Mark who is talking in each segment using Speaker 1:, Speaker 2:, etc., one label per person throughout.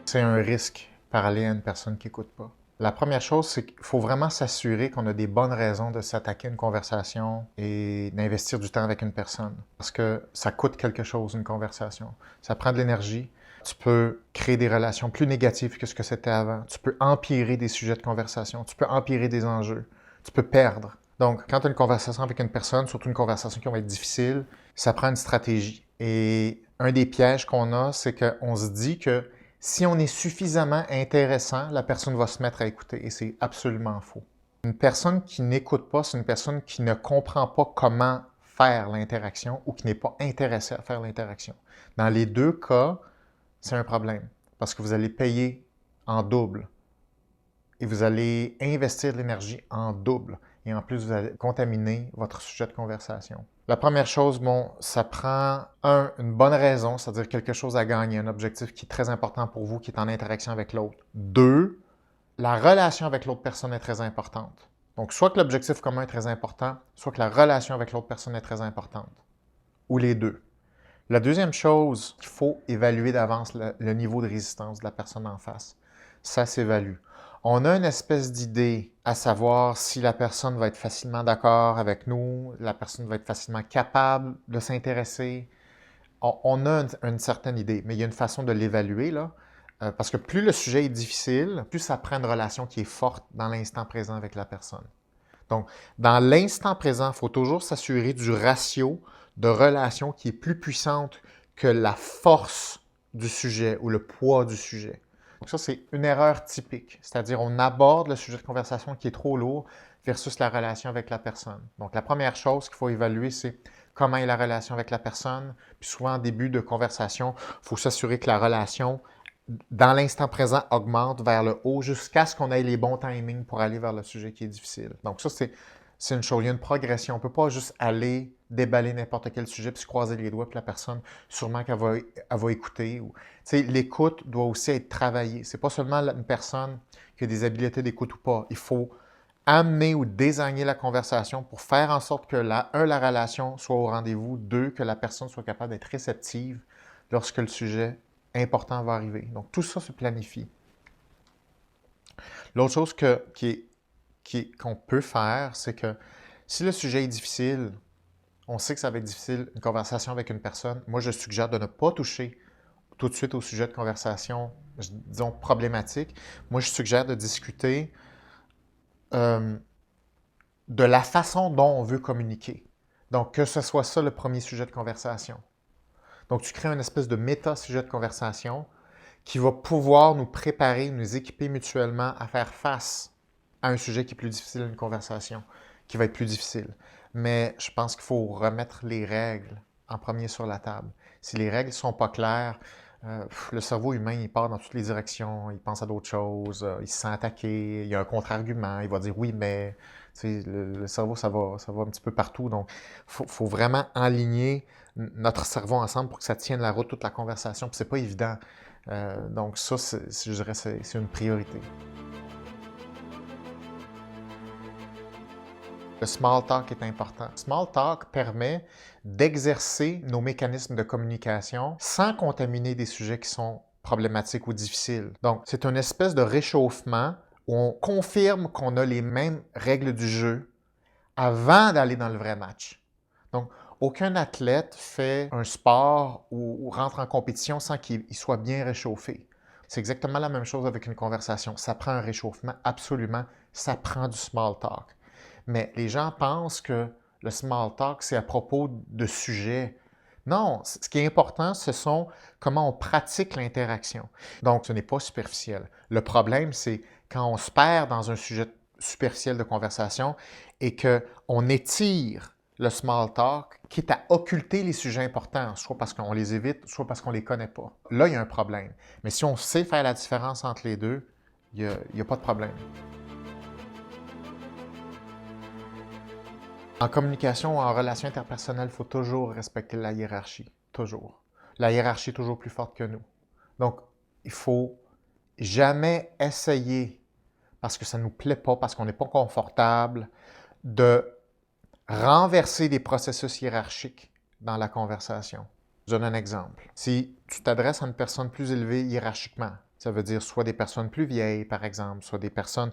Speaker 1: C'est un risque parler à une personne qui n'écoute pas. La première chose, c'est qu'il faut vraiment s'assurer qu'on a des bonnes raisons de s'attaquer à une conversation et d'investir du temps avec une personne. Parce que ça coûte quelque chose, une conversation. Ça prend de l'énergie. Tu peux créer des relations plus négatives que ce que c'était avant. Tu peux empirer des sujets de conversation. Tu peux empirer des enjeux. Tu peux perdre. Donc, quand tu as une conversation avec une personne, surtout une conversation qui va être difficile, ça prend une stratégie. Et un des pièges qu'on a, c'est qu'on se dit que si on est suffisamment intéressant, la personne va se mettre à écouter et c'est absolument faux. Une personne qui n'écoute pas, c'est une personne qui ne comprend pas comment faire l'interaction ou qui n'est pas intéressée à faire l'interaction. Dans les deux cas, c'est un problème parce que vous allez payer en double et vous allez investir de l'énergie en double. Et en plus, vous allez contaminer votre sujet de conversation. La première chose, bon, ça prend, une bonne raison, c'est-à-dire quelque chose à gagner, un objectif qui est très important pour vous, qui est en interaction avec l'autre. Deux, la relation avec l'autre personne est très importante. Donc, soit que l'objectif commun est très important, soit que la relation avec l'autre personne est très importante. Ou les deux. La deuxième chose, il faut évaluer d'avance le niveau de résistance de la personne en face. Ça s'évalue. On a une espèce d'idée à savoir si la personne va être facilement d'accord avec nous, la personne va être facilement capable de s'intéresser. On a une certaine idée, mais il y a une façon de l'évaluer, là, parce que plus le sujet est difficile, plus ça prend une relation qui est forte dans l'instant présent avec la personne. Donc, dans l'instant présent, il faut toujours s'assurer du ratio de relation qui est plus puissante que la force du sujet ou le poids du sujet. Donc ça, c'est une erreur typique, c'est-à-dire on aborde le sujet de conversation qui est trop lourd versus la relation avec la personne. Donc la première chose qu'il faut évaluer, c'est comment est la relation avec la personne. Puis souvent, en début de conversation, il faut s'assurer que la relation dans l'instant présent, augmente vers le haut jusqu'à ce qu'on ait les bons timings pour aller vers le sujet qui est difficile. Donc ça, c'est une chose. Il y a une progression. On ne peut pas juste aller déballer n'importe quel sujet puis se croiser les doigts puis la personne, sûrement qu'elle va écouter. L'écoute doit aussi être travaillée. C'est pas seulement une personne qui a des habiletés d'écoute ou pas. Il faut amener ou désigner la conversation pour faire en sorte que, la relation soit au rendez-vous. Deux, que la personne soit capable d'être réceptive lorsque le sujet important va arriver. Donc, tout ça se planifie. L'autre chose qu'on peut faire, c'est que si le sujet est difficile, on sait que ça va être difficile, une conversation avec une personne, moi, je suggère de ne pas toucher tout de suite au sujet de conversation, disons, problématique. Moi, je suggère de discuter de la façon dont on veut communiquer. Donc, que ce soit ça le premier sujet de conversation. Donc, tu crées une espèce de méta-sujet de conversation qui va pouvoir nous préparer, nous équiper mutuellement à faire face à un sujet qui est plus difficile, une conversation qui va être plus difficile. Mais je pense qu'il faut remettre les règles en premier sur la table. Si les règles ne sont pas claires, le cerveau humain, il part dans toutes les directions, il pense à d'autres choses, il se sent attaqué, il y a un contre-argument, il va dire oui, mais le cerveau, ça va un petit peu partout. Donc, il faut vraiment aligner notre cerveau ensemble pour que ça tienne la route toute la conversation. Puis c'est pas évident. Donc ça, je dirais, c'est une priorité. Le small talk est important. Small talk permet d'exercer nos mécanismes de communication sans contaminer des sujets qui sont problématiques ou difficiles. Donc, c'est une espèce de réchauffement où on confirme qu'on a les mêmes règles du jeu avant d'aller dans le vrai match. Donc, aucun athlète fait un sport ou rentre en compétition sans qu'il soit bien réchauffé. C'est exactement la même chose avec une conversation. Ça prend un réchauffement, absolument. Ça prend du small talk. Mais les gens pensent que le small talk, c'est à propos de sujets. Non, ce qui est important, ce sont comment on pratique l'interaction. Donc, ce n'est pas superficiel. Le problème, c'est quand on se perd dans un sujet superficiel de conversation et qu'on étire le small talk, quitte à occulter les sujets importants, soit parce qu'on les évite, soit parce qu'on ne les connaît pas. Là, il y a un problème. Mais si on sait faire la différence entre les deux, il n'y a pas de problème. En communication ou en relation interpersonnelle, il faut toujours respecter la hiérarchie. Toujours. La hiérarchie est toujours plus forte que nous. Donc, il faut jamais essayer, parce que ça ne nous plaît pas, parce qu'on n'est pas confortable, de renverser des processus hiérarchiques dans la conversation. Je donne un exemple. Si tu t'adresses à une personne plus élevée hiérarchiquement, Ça veut dire soit des personnes plus vieilles, par exemple, soit des personnes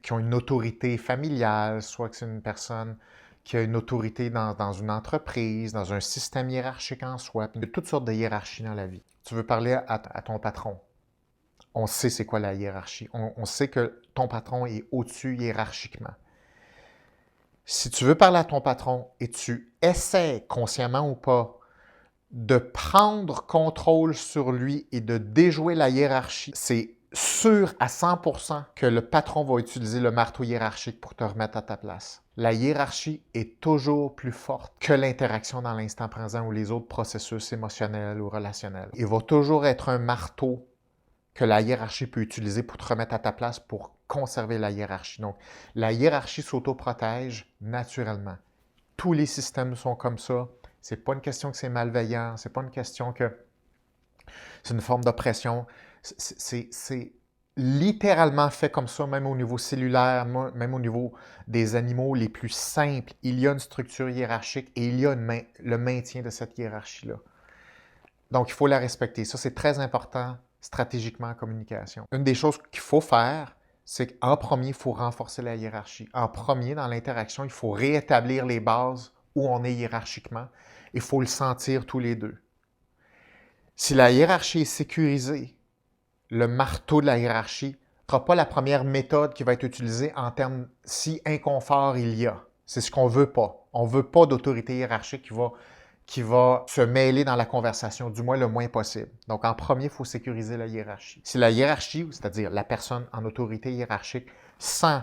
Speaker 1: qui ont une autorité familiale, soit que c'est une personne qui a une autorité dans une entreprise, dans un système hiérarchique en soi. Il y a toutes sortes de hiérarchies dans la vie. Tu veux parler à ton patron. On sait c'est quoi la hiérarchie. On sait que ton patron est au-dessus hiérarchiquement. Si tu veux parler à ton patron et tu essaies, consciemment ou pas, de prendre contrôle sur lui et de déjouer la hiérarchie, c'est sûr à 100% que le patron va utiliser le marteau hiérarchique pour te remettre à ta place. La hiérarchie est toujours plus forte que l'interaction dans l'instant présent ou les autres processus émotionnels ou relationnels. Il va toujours être un marteau que la hiérarchie peut utiliser pour te remettre à ta place pour conserver la hiérarchie. Donc, la hiérarchie s'auto-protège naturellement. Tous les systèmes sont comme ça. C'est pas une question que c'est malveillant, c'est pas une question que c'est une forme d'oppression. C'est littéralement fait comme ça, même au niveau cellulaire, même au niveau des animaux les plus simples. Il y a une structure hiérarchique et il y a le maintien de cette hiérarchie-là. Donc, il faut la respecter. Ça, c'est très important stratégiquement en communication. Une des choses qu'il faut faire, c'est qu'en premier, il faut renforcer la hiérarchie. En premier, dans l'interaction, il faut réétablir les bases où on est hiérarchiquement. Il faut le sentir tous les deux. Si la hiérarchie est sécurisée, le marteau de la hiérarchie ne sera pas la première méthode qui va être utilisée en termes si inconfort il y a. C'est ce qu'on ne veut pas. On ne veut pas d'autorité hiérarchique qui va se mêler dans la conversation, du moins le moins possible. Donc, en premier, il faut sécuriser la hiérarchie. Si la hiérarchie, c'est-à-dire la personne en autorité hiérarchique, sent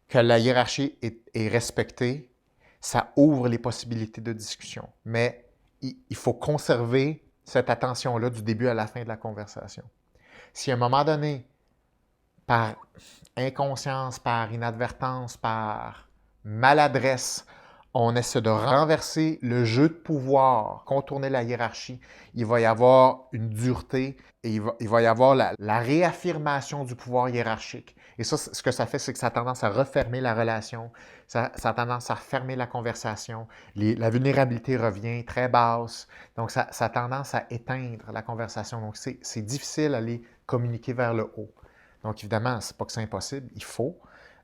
Speaker 1: que la hiérarchie est respectée, ça ouvre les possibilités de discussion. Mais il faut conserver cette attention-là du début à la fin de la conversation. Si à un moment donné, par inconscience, par inadvertance, par maladresse, on essaie de renverser le jeu de pouvoir, contourner la hiérarchie, il va y avoir une dureté et il va y avoir la réaffirmation du pouvoir hiérarchique. Et ça, ce que ça fait, c'est que ça a tendance à refermer la relation, ça a tendance à fermer la conversation, la vulnérabilité revient très basse, donc ça a tendance à éteindre la conversation. Donc, c'est difficile d'aller communiquer vers le haut. Donc, évidemment, c'est pas que c'est impossible, il faut,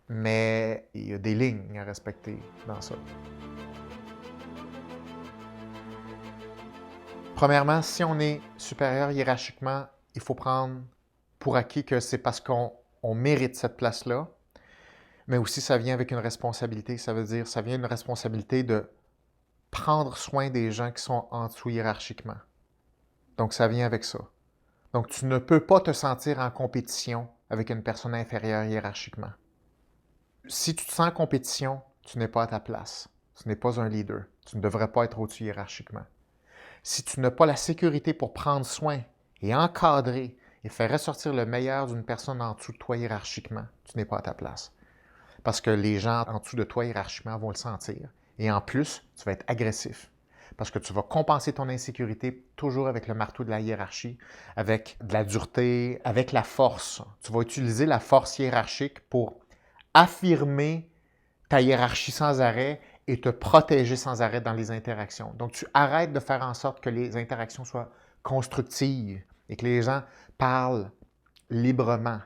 Speaker 1: mais il y a des lignes à respecter dans ça. Premièrement, si on est supérieur hiérarchiquement, il faut prendre pour acquis que c'est parce qu'on mérite cette place-là, mais aussi ça vient avec une responsabilité. Ça veut dire, ça vient d'une responsabilité de prendre soin des gens qui sont en dessous hiérarchiquement. Donc, ça vient avec ça. Donc, tu ne peux pas te sentir en compétition avec une personne inférieure hiérarchiquement. Si tu te sens en compétition, tu n'es pas à ta place. Tu n'es pas un leader. Tu ne devrais pas être au-dessus hiérarchiquement. Si tu n'as pas la sécurité pour prendre soin et encadrer et faire ressortir le meilleur d'une personne en dessous de toi hiérarchiquement, tu n'es pas à ta place. Parce que les gens en dessous de toi hiérarchiquement vont le sentir. Et en plus, tu vas être agressif. Parce que tu vas compenser ton insécurité toujours avec le marteau de la hiérarchie, avec de la dureté, avec la force. Tu vas utiliser la force hiérarchique pour affirmer ta hiérarchie sans arrêt et te protéger sans arrêt dans les interactions. Donc, tu arrêtes de faire en sorte que les interactions soient constructives et que les gens parlent librement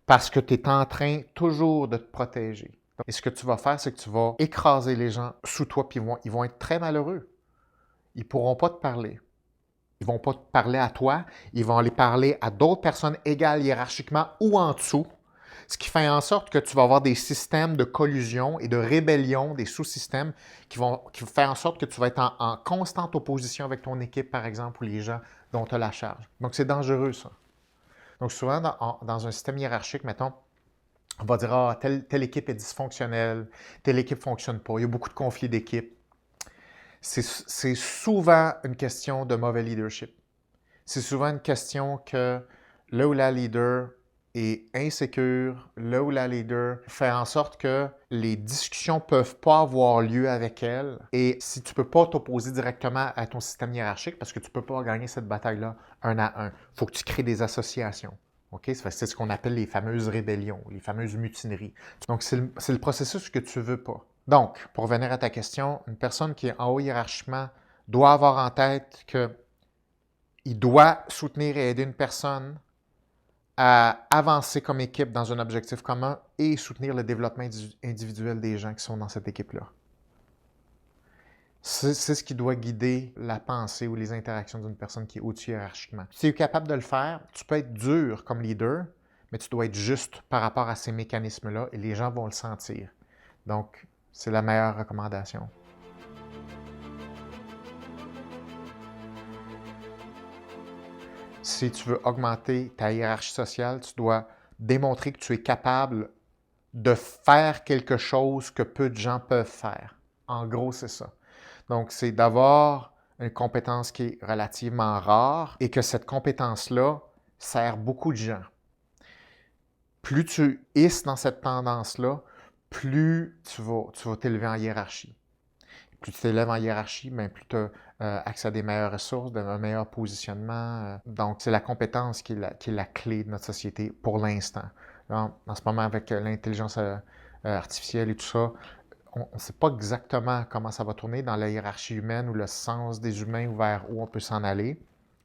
Speaker 1: parce que tu es en train toujours de te protéger. Et ce que tu vas faire, c'est que tu vas écraser les gens sous toi, puis ils vont être très malheureux. Ils ne pourront pas te parler. Ils ne vont pas te parler à toi, ils vont aller parler à d'autres personnes égales hiérarchiquement ou en dessous, ce qui fait en sorte que tu vas avoir des systèmes de collusion et de rébellion, des sous-systèmes qui vont faire en sorte que tu vas être en constante opposition avec ton équipe, par exemple, ou les gens dont tu as la charge. Donc, c'est dangereux, ça. Donc, souvent, dans un système hiérarchique, mettons, on va dire, ah, telle équipe est dysfonctionnelle, telle équipe ne fonctionne pas, il y a beaucoup de conflits d'équipe. C'est souvent une question de mauvais leadership. C'est souvent une question que là où la leader est insécure, là où la leader fait en sorte que les discussions ne peuvent pas avoir lieu avec elle. Et si tu ne peux pas t'opposer directement à ton système hiérarchique, parce que tu ne peux pas gagner cette bataille-là un à un, il faut que tu crées des associations. Okay? C'est ce qu'on appelle les fameuses rébellions, les fameuses mutineries. Donc, c'est le processus que tu ne veux pas. Donc, pour revenir à ta question, une personne qui est en haut hiérarchiquement doit avoir en tête qu'il doit soutenir et aider une personne à avancer comme équipe dans un objectif commun et soutenir le développement individuel des gens qui sont dans cette équipe-là. C'est ce qui doit guider la pensée ou les interactions d'une personne qui est au-dessus hiérarchiquement. Si tu es capable de le faire, tu peux être dur comme leader, mais tu dois être juste par rapport à ces mécanismes-là et les gens vont le sentir. Donc, c'est la meilleure recommandation. Si tu veux augmenter ta hiérarchie sociale, tu dois démontrer que tu es capable de faire quelque chose que peu de gens peuvent faire. En gros, c'est ça. Donc, c'est d'avoir une compétence qui est relativement rare et que cette compétence-là sert beaucoup de gens. Plus tu hisses dans cette tendance-là, plus tu vas t'élever en hiérarchie. Plus tu t'élèves en hiérarchie, bien, plus tu as accès à des meilleures ressources, un meilleur positionnement. Donc, c'est la compétence qui est la clé de notre société pour l'instant. En ce moment, avec l'intelligence artificielle et tout ça, on ne sait pas exactement comment ça va tourner dans la hiérarchie humaine ou le sens des humains ou vers où on peut s'en aller.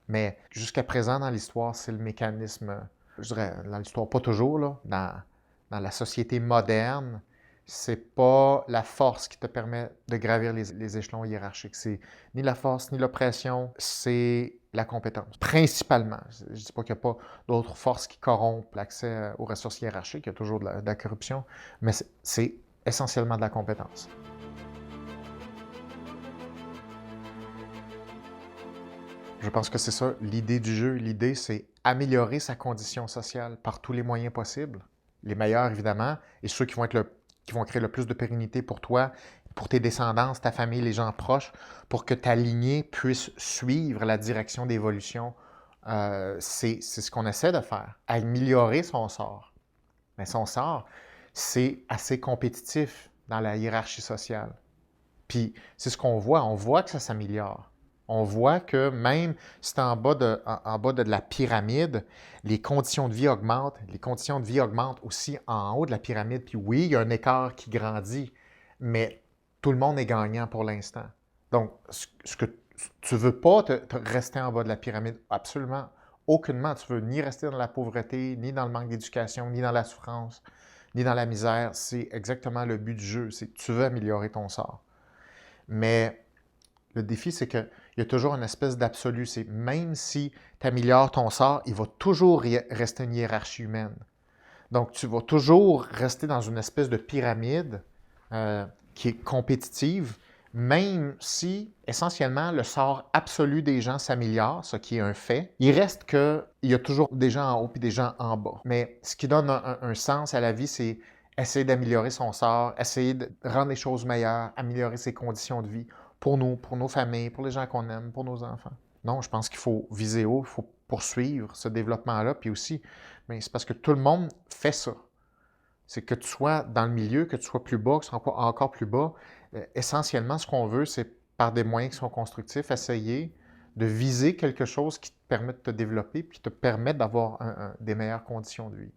Speaker 1: Mais jusqu'à présent, dans l'histoire, c'est le mécanisme, je dirais, dans l'histoire, pas toujours, là, dans la société moderne, c'est pas la force qui te permet de gravir les échelons hiérarchiques. C'est ni la force, ni l'oppression, c'est la compétence. Principalement. Je ne dis pas qu'il n'y a pas d'autres forces qui corrompent l'accès aux ressources hiérarchiques, il y a toujours de la corruption, mais c'est essentiellement de la compétence. Je pense que c'est ça, l'idée du jeu. L'idée, c'est améliorer sa condition sociale par tous les moyens possibles. Les meilleurs, évidemment, et ceux qui vont créer le plus de pérennité pour toi, pour tes descendants, ta famille, les gens proches, pour que ta lignée puisse suivre la direction d'évolution. C'est ce qu'on essaie de faire, améliorer son sort. Mais son sort, c'est assez compétitif dans la hiérarchie sociale. Puis c'est ce qu'on voit. On voit que ça s'améliore. On voit que même si tu es en bas de la pyramide, les conditions de vie augmentent. Les conditions de vie augmentent aussi en haut de la pyramide. Puis oui, il y a un écart qui grandit, mais tout le monde est gagnant pour l'instant. Donc, ce que tu ne veux pas rester en bas de la pyramide, absolument aucunement. Tu ne veux ni rester dans la pauvreté, ni dans le manque d'éducation, ni dans la souffrance, ni dans la misère. C'est exactement le but du jeu. C'est que tu veux améliorer ton sort. Mais le défi, c'est qu'il y a toujours une espèce d'absolu. C'est même si tu améliores ton sort, il va toujours rester une hiérarchie humaine. Donc, tu vas toujours rester dans une espèce de pyramide qui est compétitive, même si, essentiellement, le sort absolu des gens s'améliore, ce qui est un fait. Il reste qu'il y a toujours des gens en haut et des gens en bas. Mais ce qui donne un sens à la vie, c'est essayer d'améliorer son sort, essayer de rendre les choses meilleures, améliorer ses conditions de vie pour nous, pour nos familles, pour les gens qu'on aime, pour nos enfants. Non, je pense qu'il faut viser haut, il faut poursuivre ce développement-là. Puis aussi, mais c'est parce que tout le monde fait ça. C'est que tu sois dans le milieu, que tu sois plus bas, que tu sois encore plus bas. Essentiellement, ce qu'on veut, c'est par des moyens qui sont constructifs, essayer de viser quelque chose qui te permet de te développer puis qui te permet d'avoir des meilleures conditions de vie.